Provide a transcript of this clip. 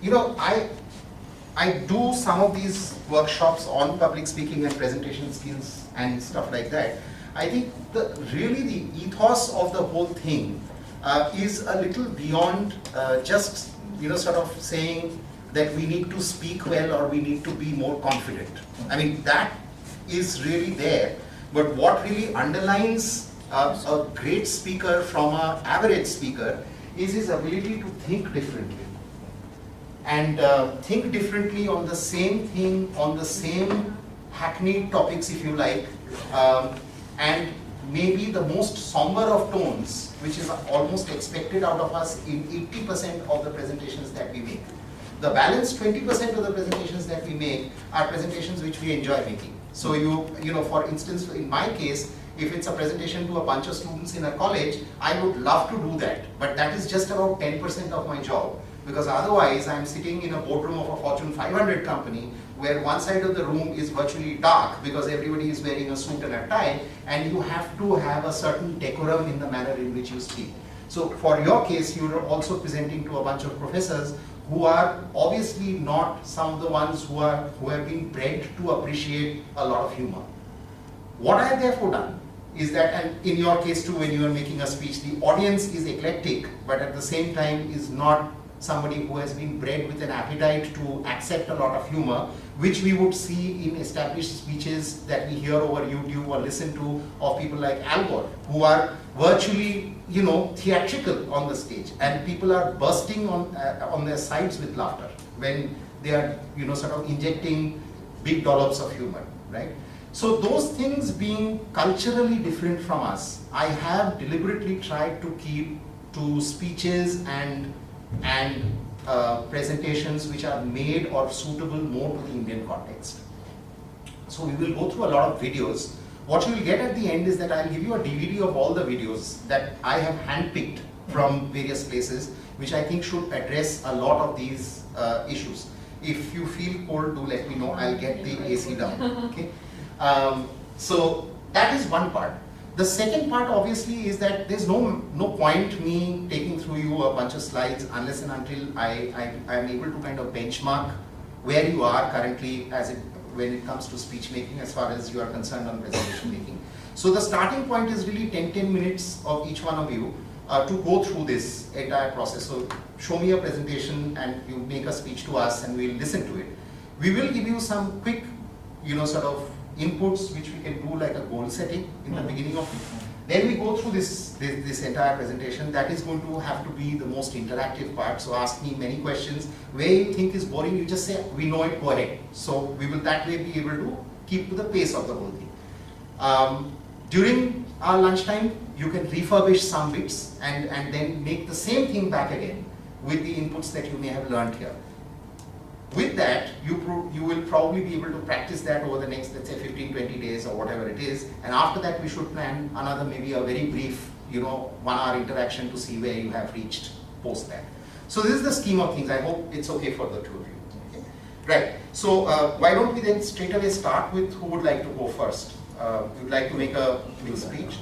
I do some of these workshops on public speaking and presentation skills and stuff like that. I think really the ethos of the whole thing is a little beyond just sort of saying that we need to speak well or we need to be more confident. I mean, that is really there, but what really underlines a great speaker from an average speaker is his ability to think differently. And think differently on the same thing, on the same hackneyed topics, if you like, and maybe the most somber of tones, which is almost expected out of us in 80% of the presentations that we make. The balance 20% of the presentations that we make are presentations which we enjoy making. So for instance, in my case, if it's a presentation to a bunch of students in a college, I would love to do that, but that is just about 10% of my job. Because otherwise, I'm sitting in a boardroom of a Fortune 500 company where one side of the room is virtually dark because everybody is wearing a suit and a tie, and you have to have a certain decorum in the manner in which you speak. So for your case, you're also presenting to a bunch of professors who are obviously not some of the ones who have been bred to appreciate a lot of humor. What I have therefore done is that, and in your case too, when you are making a speech, the audience is eclectic, but at the same time is not somebody who has been bred with an appetite to accept a lot of humor, which we would see in established speeches that we hear over YouTube or listen to of people like Al Gore, who are virtually, theatrical on the stage, and people are bursting on their sides with laughter when they are, sort of injecting big dollops of humor, right? So those things being culturally different from us, I have deliberately tried to keep to speeches and presentations which are made or suitable more to the Indian context. So we will go through a lot of videos. What you will get at the end is that I will give you a DVD of all the videos that I have handpicked from various places, which I think should address a lot of these issues. If you feel cold, do let me know. I'll get the AC down. Okay. So that is one part. The second part obviously is that there's no point me taking through you a bunch of slides unless and until I am able to kind of benchmark where you are currently when it comes to speech making as far as you are concerned on presentation making. So the starting point is really 10 minutes of each one of you to go through this entire process. So show me a presentation and you make a speech to us and we'll listen to it. We will give you some quick, sort of inputs which we can do like a goal setting in the beginning of it. Then we go through this entire presentation. That is going to have to be the most interactive part. So ask me many questions. Where you think is boring, you just say, we know it, go ahead. So we will that way be able to keep to the pace of the whole thing. During our lunchtime, you can refurbish some bits and then make the same thing back again with the inputs that you may have learned here. With that, you will probably be able to practice that over the next, let's say, 15-20 days or whatever it is. And after that, we should plan another, maybe a very brief, 1-hour interaction to see where you have reached post that. So this is the scheme of things. I hope it's okay for the two of you. Okay? Right. So why don't we then straight away start with who would like to go first? You'd like to make a speech?